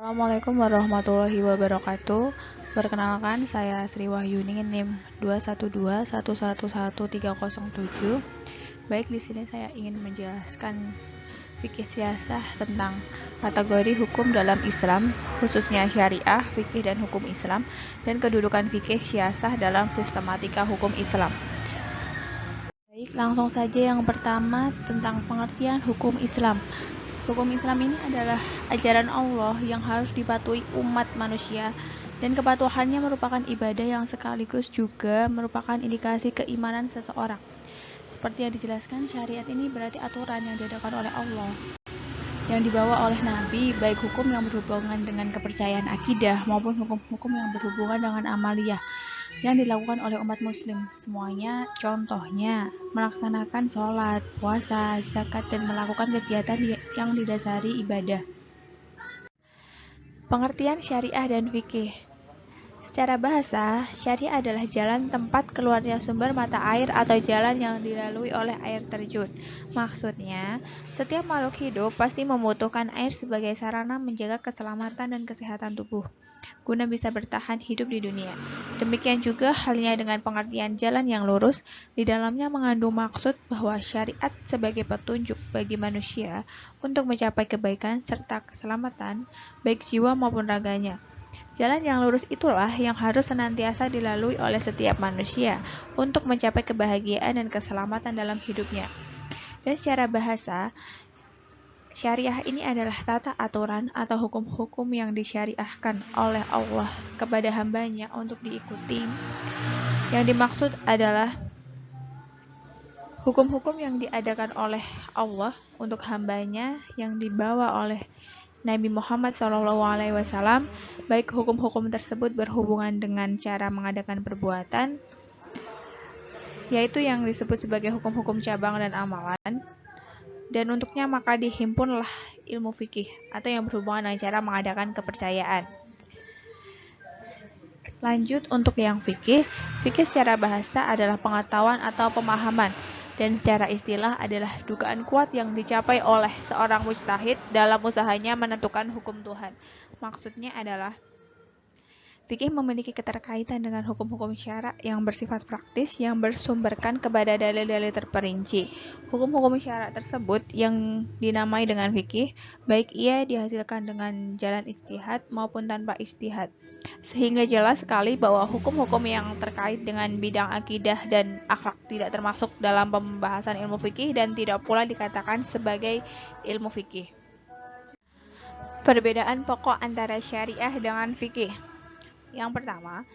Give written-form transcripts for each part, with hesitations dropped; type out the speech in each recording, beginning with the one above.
Assalamualaikum warahmatullahi wabarakatuh. Perkenalkan, saya Sri Wahyuni NIM 212111307. Baik, di sini saya ingin menjelaskan fikih siasah tentang kategori hukum dalam Islam, khususnya syariah, fikih dan hukum Islam, dan kedudukan fikih siasah dalam sistematika hukum Islam. Baik, langsung saja yang pertama tentang pengertian hukum Islam. Hukum Islam ini adalah ajaran Allah yang harus dipatuhi umat manusia, dan kepatuhannya merupakan ibadah yang sekaligus juga merupakan indikasi keimanan seseorang. Seperti yang dijelaskan, syariat ini berarti aturan yang diadakan oleh Allah, yang dibawa oleh Nabi, baik hukum yang berhubungan dengan kepercayaan akidah maupun hukum-hukum yang berhubungan dengan amaliyah yang dilakukan oleh umat muslim semuanya, contohnya melaksanakan sholat, puasa, zakat, dan melakukan kegiatan yang didasari ibadah. Pengertian syariah dan fikih. Secara bahasa, syariah adalah jalan tempat keluarnya sumber mata air atau jalan yang dilalui oleh air terjun. Maksudnya, setiap makhluk hidup pasti membutuhkan air sebagai sarana menjaga keselamatan dan kesehatan tubuh, guna bisa bertahan hidup di dunia. Demikian juga halnya dengan pengertian jalan yang lurus, di dalamnya mengandung maksud bahwa syariat sebagai petunjuk bagi manusia untuk mencapai kebaikan serta keselamatan, baik jiwa maupun raganya. Jalan yang lurus itulah yang harus senantiasa dilalui oleh setiap manusia untuk mencapai kebahagiaan dan keselamatan dalam hidupnya. Dan secara bahasa, syariah ini adalah tata aturan atau hukum-hukum yang disyariahkan oleh Allah kepada hambanya untuk diikuti. Yang dimaksud adalah hukum-hukum yang diadakan oleh Allah untuk hambanya yang dibawa oleh Nabi Muhammad SAW, baik hukum-hukum tersebut berhubungan dengan cara mengadakan perbuatan, yaitu yang disebut sebagai hukum-hukum cabang dan amalan, dan untuknya maka dihimpunlah ilmu fikih atau yang berhubungan dengan cara mengadakan kepercayaan. Lanjut untuk yang fikih secara bahasa adalah pengetahuan atau pemahaman, dan secara istilah adalah dugaan kuat yang dicapai oleh seorang mujtahid dalam usahanya menentukan hukum Tuhan. Maksudnya adalah fikih memiliki keterkaitan dengan hukum-hukum syara yang bersifat praktis yang bersumberkan kepada dalil-dalil terperinci. Hukum-hukum syara tersebut yang dinamai dengan fikih, baik ia dihasilkan dengan jalan ijtihad maupun tanpa ijtihad. Sehingga jelas sekali bahwa hukum-hukum yang terkait dengan bidang akidah dan akhlak tidak termasuk dalam pembahasan ilmu fikih dan tidak pula dikatakan sebagai ilmu fikih. Perbedaan pokok antara syariah dengan fikih. Yang pertama,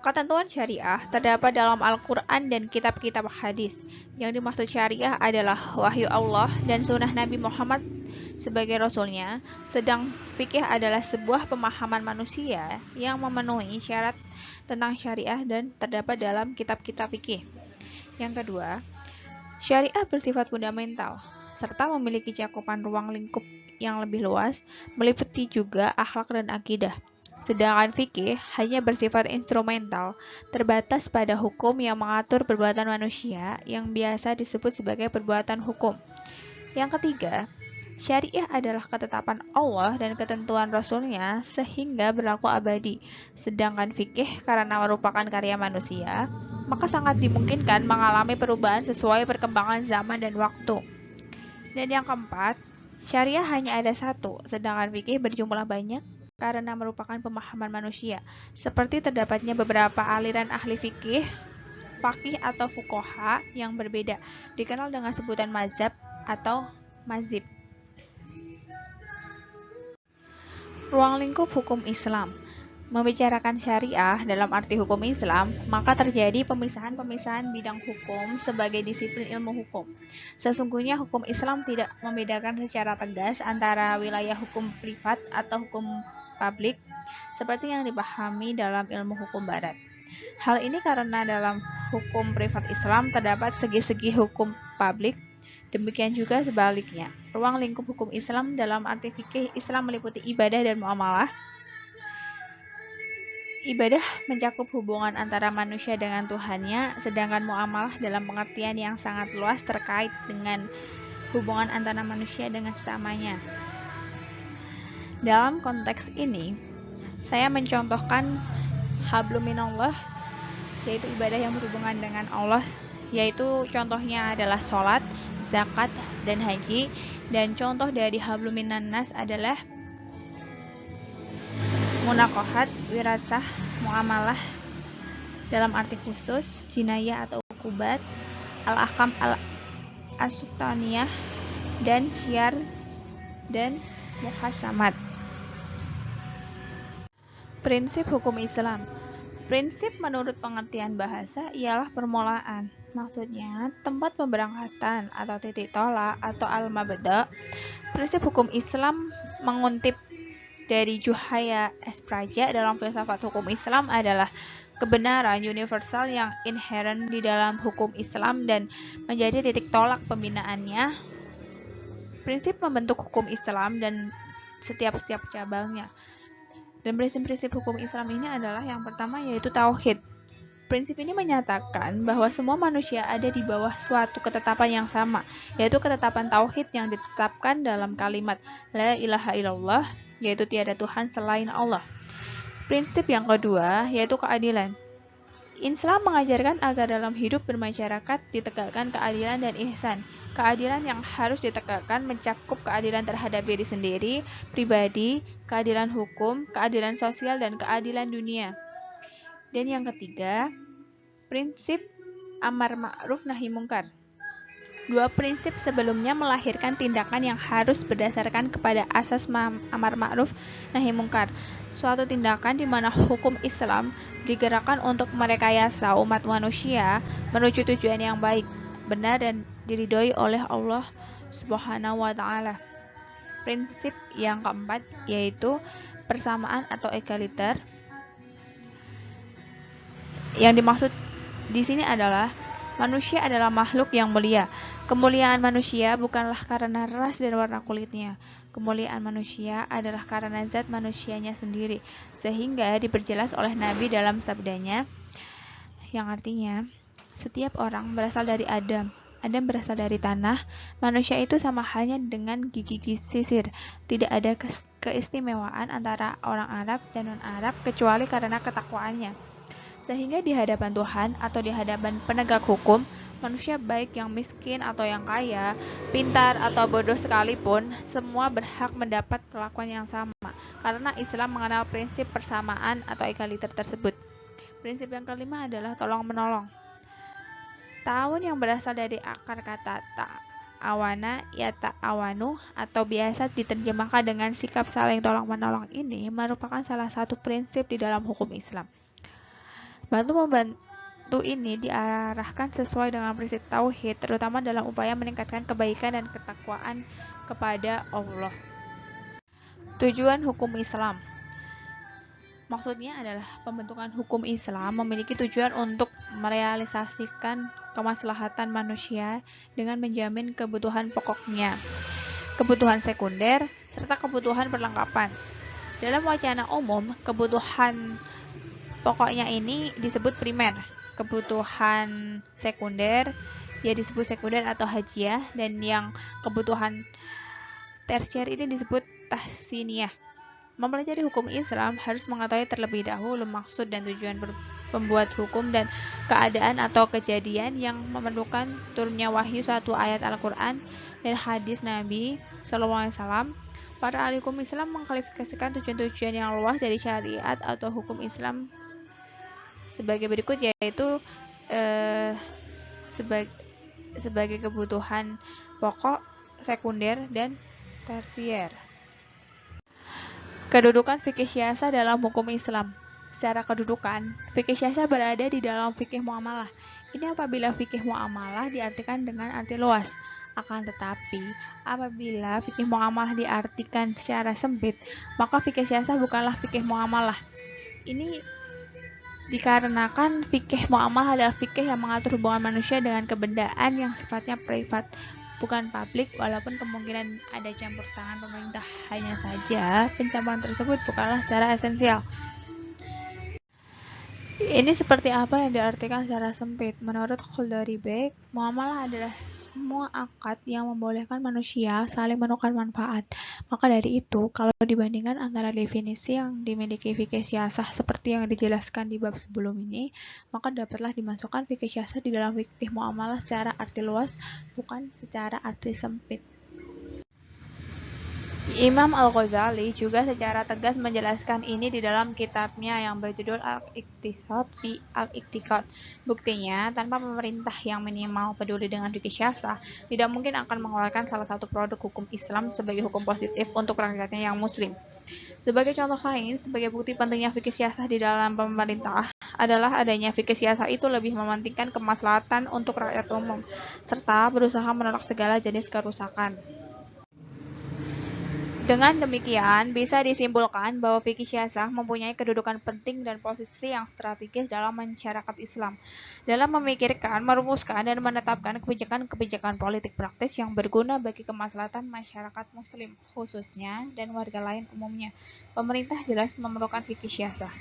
ketentuan syariah terdapat dalam Al-Quran dan kitab-kitab hadis. Yang dimaksud syariah adalah wahyu Allah dan sunnah Nabi Muhammad sebagai rasulnya, sedang fikih adalah sebuah pemahaman manusia yang memenuhi syarat tentang syariah dan terdapat dalam kitab-kitab fikih. Yang kedua, syariah bersifat fundamental serta memiliki cakupan ruang lingkup yang lebih luas, meliputi juga akhlak dan akidah. Sedangkan fikih hanya bersifat instrumental, terbatas pada hukum yang mengatur perbuatan manusia yang biasa disebut sebagai perbuatan hukum. Yang ketiga, syariah adalah ketetapan Allah dan ketentuan Rasul-Nya sehingga berlaku abadi. Sedangkan fikih karena merupakan karya manusia, maka sangat dimungkinkan mengalami perubahan sesuai perkembangan zaman dan waktu. Dan yang keempat, syariah hanya ada satu, sedangkan fikih berjumlah banyak karena merupakan pemahaman manusia. Seperti terdapatnya beberapa aliran ahli fikih, faqih atau fuqaha yang berbeda, dikenal dengan sebutan mazhab atau mazhib. Ruang lingkup hukum Islam. Membicarakan syariah dalam arti hukum Islam, maka terjadi pemisahan-pemisahan bidang hukum sebagai disiplin ilmu hukum. Sesungguhnya hukum Islam tidak membedakan secara tegas antara wilayah hukum privat atau hukum publik seperti yang dipahami dalam ilmu hukum barat. Hal ini karena dalam hukum privat Islam terdapat segi-segi hukum publik, demikian juga sebaliknya. Ruang lingkup hukum Islam dalam arti fikih Islam meliputi ibadah dan muamalah. Ibadah mencakup hubungan antara manusia dengan Tuhannya, sedangkan muamalah dalam pengertian yang sangat luas terkait dengan hubungan antara manusia dengan sesamanya. Dalam konteks ini, saya mencontohkan hablum minallah, yaitu ibadah yang berhubungan dengan Allah, yaitu contohnya adalah sholat, zakat, dan haji. Dan contoh dari hablum minannas adalah munaqahat, wirasah, muamalah dalam arti khusus, jinayah atau ukubat, al-ahkam al-asultaniyah, dan syiar dan muhasamat. Prinsip hukum Islam. Prinsip menurut pengertian bahasa ialah permulaan. Maksudnya, tempat pemberangkatan atau titik tolak atau al-mabda. Prinsip hukum Islam mengutip dari Juhaya S. Praja dalam filsafat hukum Islam adalah kebenaran universal yang inherent di dalam hukum Islam dan menjadi titik tolak pembinaannya. Prinsip membentuk hukum Islam dan setiap cabangnya. Dan prinsip-prinsip hukum Islam ini adalah yang pertama yaitu tauhid. Prinsip ini menyatakan bahwa semua manusia ada di bawah suatu ketetapan yang sama, yaitu ketetapan tauhid yang ditetapkan dalam kalimat La ilaha illallah, yaitu tiada Tuhan selain Allah. Prinsip yang kedua yaitu keadilan. Islam mengajarkan agar dalam hidup bermasyarakat ditegakkan keadilan dan ihsan. Keadilan yang harus ditegakkan mencakup keadilan terhadap diri sendiri, pribadi, keadilan hukum, keadilan sosial, dan keadilan dunia. Dan yang ketiga, prinsip amar ma'ruf nahi mungkar. Dua prinsip sebelumnya melahirkan tindakan yang harus berdasarkan kepada asas amar ma'ruf nahi mungkar. Suatu tindakan di mana hukum Islam digerakkan untuk merekayasa umat manusia menuju tujuan yang baik, benar dan diridhoi oleh Allah Subhanahu wa Ta'ala. Prinsip yang keempat yaitu persamaan atau egaliter. Yang dimaksud di sini adalah manusia adalah makhluk yang mulia. Kemuliaan manusia bukanlah karena ras dan warna kulitnya. Kemuliaan manusia adalah karena zat manusianya sendiri, sehingga diperjelas oleh Nabi dalam sabdanya, yang artinya, setiap orang berasal dari Adam. Adam berasal dari tanah. Manusia itu sama halnya dengan gigi sisir. Tidak ada keistimewaan antara orang Arab dan non-Arab kecuali karena ketakwaannya. Sehingga di hadapan Tuhan atau di hadapan penegak hukum, manusia baik yang miskin atau yang kaya, pintar atau bodoh sekalipun, semua berhak mendapat perlakuan yang sama. Karena Islam mengenal prinsip persamaan atau egaliter tersebut. Prinsip yang kelima adalah tolong-menolong. Ta'awun yang berasal dari akar kata ta'awana ya ta'awanu atau biasa diterjemahkan dengan sikap saling tolong-menolong ini merupakan salah satu prinsip di dalam hukum Islam. Bantu-membantu ini diarahkan sesuai dengan prinsip tauhid, terutama dalam upaya meningkatkan kebaikan dan ketakwaan kepada Allah. Tujuan hukum Islam. Maksudnya adalah pembentukan hukum Islam memiliki tujuan untuk merealisasikan kemaslahatan manusia dengan menjamin kebutuhan pokoknya, kebutuhan sekunder, serta kebutuhan perlengkapan. Dalam wacana umum, kebutuhan pokoknya ini disebut primer, kebutuhan sekunder ya disebut sekunder atau hajiah, dan yang kebutuhan tersier ini disebut tahsiniyah. Mempelajari hukum Islam harus mengetahui terlebih dahulu maksud dan tujuan pembuat hukum dan keadaan atau kejadian yang memerlukan turunnya wahyu suatu ayat Al-Quran dan hadis Nabi SAW. Para ahli hukum Islam mengklasifikasikan tujuan-tujuan yang luas dari syariat atau hukum Islam sebagai berikut, yaitu sebagai kebutuhan pokok, sekunder, dan tersier. Kedudukan fikih syiasah dalam hukum Islam. Secara kedudukan, fikih syiasah berada di dalam fikih muamalah. Ini apabila fikih muamalah diartikan dengan arti luas. Akan tetapi, apabila fikih muamalah diartikan secara sempit, maka fikih syiasah bukanlah fikih muamalah. Ini dikarenakan fikih muamalah adalah fikih yang mengatur hubungan manusia dengan kebendaan yang sifatnya privat, bukan publik, walaupun kemungkinan ada campur tangan pemerintah. Hanya saja, pencampuran tersebut bukanlah secara esensial. Ini seperti apa yang diartikan secara sempit. Menurut Khuldari Beg, muamalah adalah semua akad yang membolehkan manusia saling menukar manfaat. Maka dari itu, kalau dibandingkan antara definisi yang dimiliki fikih siyasah seperti yang dijelaskan di bab sebelum ini, maka dapatlah dimasukkan fikih siyasah di dalam fikih muamalah secara arti luas, bukan secara arti sempit. Imam Al-Ghazali juga secara tegas menjelaskan ini di dalam kitabnya yang berjudul Al-Iqtisad fi Al-Iqtiqad. Buktinya, tanpa pemerintah yang minimal peduli dengan fikih siyasah, tidak mungkin akan mengeluarkan salah satu produk hukum Islam sebagai hukum positif untuk rakyatnya yang muslim. Sebagai contoh lain, sebagai bukti pentingnya fikih siyasah di dalam pemerintah adalah adanya fikih siyasah itu lebih mementingkan kemaslahatan untuk rakyat umum, serta berusaha menolak segala jenis kerusakan. Dengan demikian, bisa disimpulkan bahwa fikih siyasah mempunyai kedudukan penting dan posisi yang strategis dalam masyarakat Islam, dalam memikirkan, merumuskan, dan menetapkan kebijakan-kebijakan politik praktis yang berguna bagi kemaslahatan masyarakat Muslim khususnya dan warga lain umumnya. Pemerintah jelas memerlukan fikih siyasah.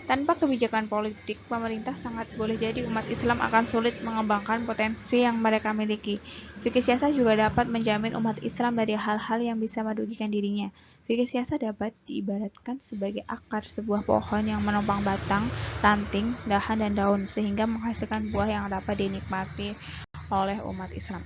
Tanpa kebijakan politik, pemerintah sangat boleh jadi umat Islam akan sulit mengembangkan potensi yang mereka miliki. Fikih siyasah juga dapat menjamin umat Islam dari hal-hal yang bisa merugikan dirinya. Fikih siyasah dapat diibaratkan sebagai akar sebuah pohon yang menopang batang, ranting, dahan, dan daun, sehingga menghasilkan buah yang dapat dinikmati oleh umat Islam.